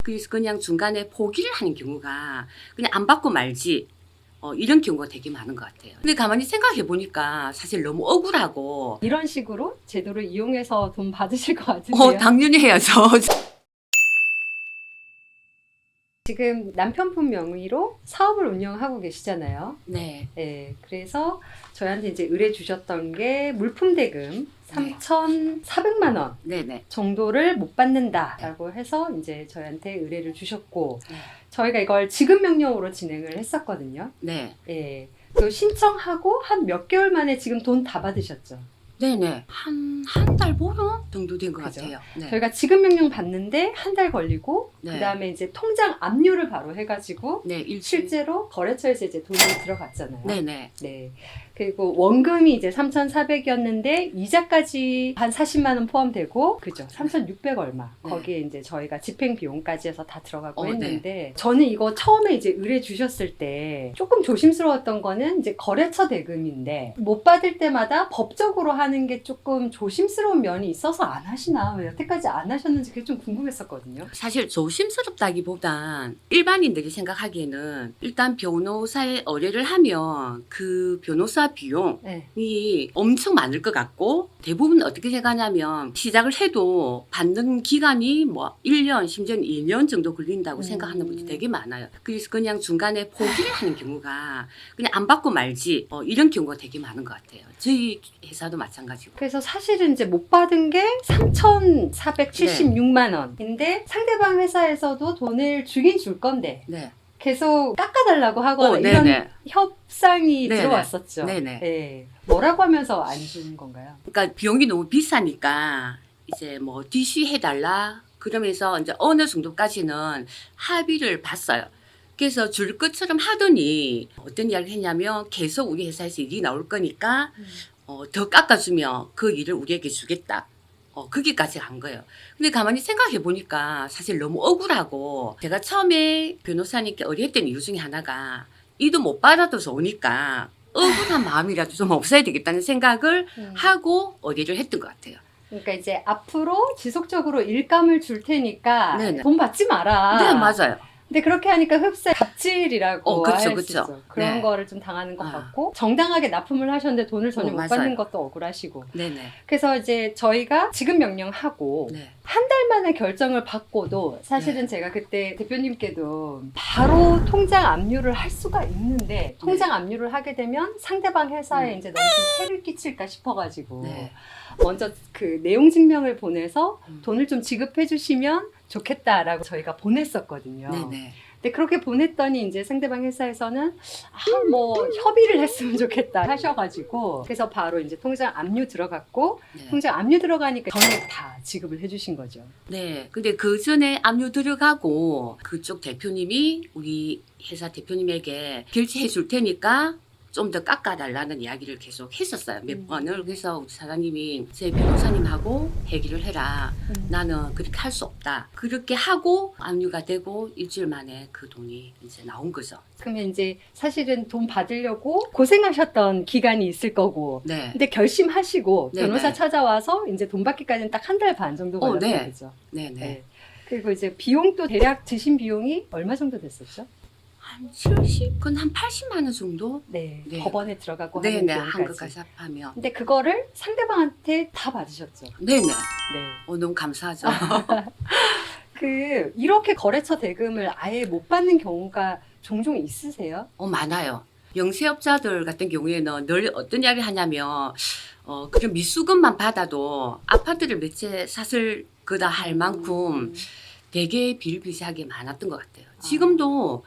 그래서 그냥 중간에 포기를 하는 경우가 그냥 안 받고 말지. 이런 경우가 되게 많은 것 같아요. 근데 가만히 생각해 보니까 사실 너무 억울하고. 이런 식으로 제도를 이용해서 돈 받으실 것 같은데요. 당연히 해야죠. 지금 남편분 명의로 사업을 운영하고 계시잖아요. 네. 네, 그래서 저희한테 이제 의뢰 주셨던 게 물품 대금 3,400만 원 네네. 정도를 못 받는다라고 해서 이제 저희한테 의뢰를 주셨고, 네. 저희가 이걸 지급 명령으로 진행을 했었거든요. 네. 예. 그 신청하고 한 몇 개월 만에 지금 돈 다 받으셨죠? 네네. 한 달 보름 정도 된 것 그죠? 같아요. 네. 저희가 지급 명령 받는데 한 달 걸리고, 네. 그 다음에 이제 통장 압류를 바로 해가지고, 네. 실제로 거래처에서 이제 돈이 들어갔잖아요. 네네. 네. 그리고 원금이 이제 3,400이었는데 이자까지 한 40만 원 포함되고, 그죠? 3,600 얼마. 네. 거기에 이제 저희가 집행 비용까지 해서 다 들어가고 했는데, 네. 저는 이거 처음에 이제 의뢰 주셨을 때 조금 조심스러웠던 거는 이제 거래처 대금인데 못 받을 때마다 법적으로 하는 게 조금 조심스러운 면이 있어서 안 하시나? 왜 여태까지 안 하셨는지 그게 좀 궁금했었거든요. 사실 조심스럽다기보단 일반인들이 생각하기에는 일단 변호사에 의뢰를 하면 그 변호사 비용이 네. 엄청 많을 것 같고, 대부분 어떻게 생각하냐면 시작을 해도 받는 기간이 뭐 1년, 심지어는 2년 정도 걸린다고 생각하는 분들이 되게 많아요. 그래서 그냥 중간에 포기를 하는 경우가 그냥 안 받고 말지, 이런 경우가 되게 많은 것 같아요. 저희 회사도 마찬가지고. 그래서 사실은 이제 못 받은 게 3,476만 원인데 상대방 회사에서도 돈을 주긴 줄 건데 네. 계속 깎아달라고 하거나 이런 네네. 협상이 네네. 들어왔었죠. 네네. 네. 뭐라고 하면서 안 주는 건가요? 그러니까 비용이 너무 비싸니까 이제 뭐 DC 해달라 그러면서 이제 어느 정도까지는 합의를 봤어요. 그래서 줄 것처럼 하더니 어떤 이야기를 했냐면 계속 우리 회사에서 일이 나올 거니까 더 깎아주면 그 일을 우리에게 주겠다. 거기까지 간 거예요. 근데 가만히 생각해 보니까 사실 너무 억울하고, 제가 처음에 변호사님께 의뢰했던 이유 중에 하나가 이도 못 받아줘서 오니까 억울한 마음이라도 좀 없어야 되겠다는 생각을 하고 의뢰를 했던 것 같아요. 그러니까 이제 앞으로 지속적으로 일감을 줄 테니까 네네. 돈 받지 마라. 네, 맞아요. 근데 그렇게 하니까 흡사 갑질이라고 그쵸, 할 수 그쵸. 있죠. 그런 네. 거를 좀 당하는 것 같고, 정당하게 납품을 하셨는데 돈을 전혀 못 맞아요. 받는 것도 억울하시고. 네네. 그래서 이제 저희가 지급 명령하고 네. 한 달 만에 결정을 받고도 사실은 네. 제가 그때 대표님께도 바로 통장 압류를 할 수가 있는데, 통장 압류를 하게 되면 상대방 회사에 이제 너무 좀 해를 끼칠까 싶어가지고 네. 먼저 그 내용 증명을 보내서 음. 돈을 좀 지급해 주시면 좋겠다라고 저희가 보냈었거든요. 네네. 근데 그렇게 보냈더니 이제 상대방 회사에서는 뭐 협의를 했으면 좋겠다 하셔가지고, 그래서 바로 이제 통장 압류 들어갔고, 네. 통장 압류 들어가니까 전액 다 지급을 해주신 거죠. 네. 근데 그 전에 압류 들어가고 그쪽 대표님이 우리 회사 대표님에게 결제해 줄 테니까 좀 더 깎아달라는 이야기를 계속 했었어요. 몇 번을. 그래서 우리 사장님이 제 변호사님하고 얘기를 해라. 나는 그렇게 할 수 없다. 그렇게 하고 압류가 되고 일주일 만에 그 돈이 이제 나온 거죠. 그러면 이제 사실은 돈 받으려고 고생하셨던 기간이 있을 거고, 네. 근데 결심하시고 네네. 변호사 찾아와서 이제 돈 받기까지는 딱 한 달 반 정도 걸렸던 네. 거죠. 네네. 네. 그리고 이제 비용도 대략 드신 비용이 얼마 정도 됐었죠? 한 70? 그건 한 80만 원 정도? 네. 네. 법원에 들어가고 하는 네네. 비용까지. 한국까지 합하면. 근데 그거를 상대방한테 다 받으셨죠. 네네. 네. 너무 감사하죠. 이렇게 거래처 대금을 아예 못 받는 경우가 종종 있으세요? 많아요. 영세업자들 같은 경우에는 늘 어떤 이야기를 하냐면, 그런 미수금만 받아도 아파트를 몇 채 샀을 거다 할 만큼 되게 비일비재하게 많았던 것 같아요. 지금도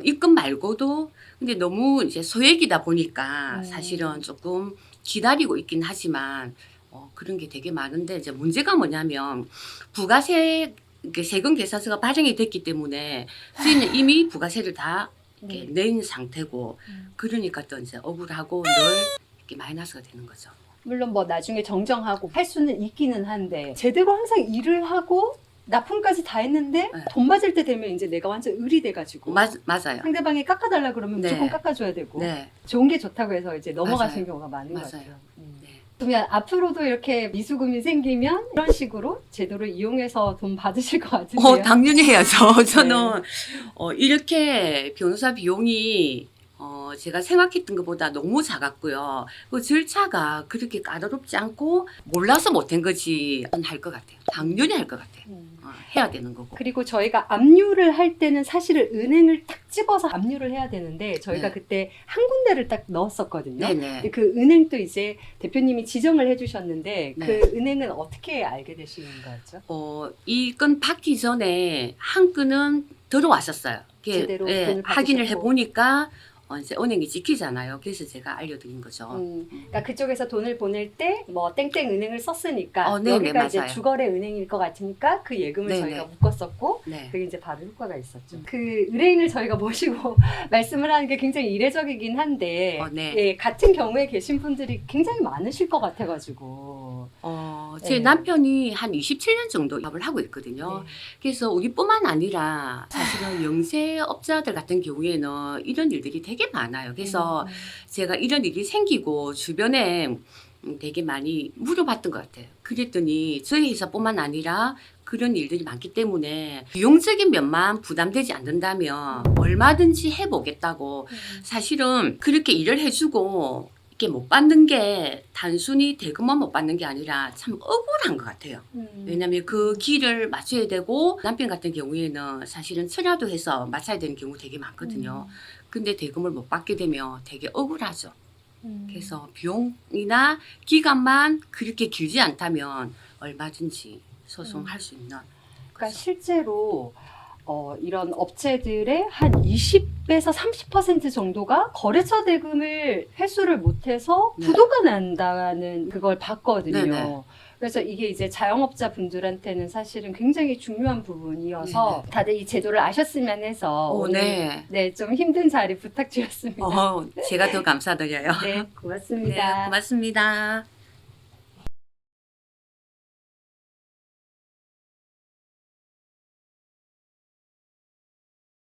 입금 말고도 근데 너무 이제 소액이다 보니까 사실은 조금 기다리고 있긴 하지만 그런 게 되게 많은데, 이제 문제가 뭐냐면 부가세 세금 계산서가 발행이 됐기 때문에 저희는 이미 부가세를 다 이렇게 낸 상태고, 그러니까 또 이제 억울하고 늘 이렇게 마이너스가 되는 거죠. 물론 뭐 나중에 정정하고 할 수는 있기는 한데, 제대로 항상 일을 하고 납품까지 다 했는데 네. 돈 맞을 때 되면 이제 내가 완전 의리돼가지고 맞아요. 상대방이 깎아달라 그러면 네. 무조건 깎아줘야 되고, 네. 좋은 게 좋다고 해서 이제 넘어가시는 맞아요. 경우가 많은 것 맞아요. 같아요. 네. 그러면 앞으로도 이렇게 미수금이 생기면 이런 식으로 제도를 이용해서 돈 받으실 것 같은데요? 당연히 해야죠. 네. 저는 이렇게 변호사 비용이 제가 생각했던 것보다 너무 작았고요. 그 절차가 그렇게 까다롭지 않고 몰라서 못한 거지 할 것 같아요. 당연히 할 것 같아요. 해야 되는 거고. 그리고 저희가 압류를 할 때는 사실은 은행을 딱 집어서 압류를 해야 되는데 저희가 네. 그때 한 군데를 딱 넣었었거든요. 네네. 근데 그 은행도 이제 대표님이 지정을 해주셨는데 네. 그 은행은 어떻게 알게 되신 거죠? 이 건 받기 전에 한 건은 들어왔었어요. 그게, 제대로 돈을 확인을 받으셨고. 해보니까 이제 은행이 찍히잖아요. 그래서 제가 알려드린 거죠. 그러니까 그쪽에서 돈을 보낼 때 뭐 땡땡 은행을 썼으니까 네네, 여기가 이제 맞아요. 주거래 은행일 것 같으니까 그 예금을 네네. 저희가 묶었었고 네. 그게 이제 바로 효과가 있었죠. 그 의뢰인을 저희가 모시고 말씀을 하는 게 굉장히 이례적이긴 한데 네. 예, 같은 경우에 계신 분들이 굉장히 많으실 것 같아가지고 제 네. 남편이 한 27년 정도 사업을 하고 있거든요. 네. 그래서 우리뿐만 아니라 사실은 영세업자들 같은 경우에는 이런 일들이 되게 많아요. 그래서 제가 이런 일이 생기고 주변에 되게 많이 물어봤던 것 같아요. 그랬더니 저희 회사뿐만 아니라 그런 일들이 많기 때문에 비용적인 면만 부담되지 않는다면 얼마든지 해보겠다고 사실은 그렇게 일을 해주고 이렇게 못 받는 게 단순히 대금만 못 받는 게 아니라 참 억울한 것 같아요. 왜냐하면 그 길을 맞춰야 되고 남편 같은 경우에는 사실은 철야도 해서 맞춰야 되는 경우 되게 많거든요. 근데 대금을 못 받게 되면 되게 억울하죠. 그래서 비용이나 기간만 그렇게 길지 않다면 얼마든지 소송할 수 있는. 그러니까 실제로 이런 업체들의 한 20에서 30% 정도가 거래처 대금을 회수를 못해서 네. 부도가 난다는 그걸 봤거든요. 네네. 그래서 이게 이제 자영업자 분들한테는 사실은 굉장히 중요한 부분이어서 다들 이 제도를 아셨으면 해서 오늘 네. 좀 힘든 자리 부탁드렸습니다. 제가 더 감사드려요. 네, 고맙습니다. 네, 고맙습니다.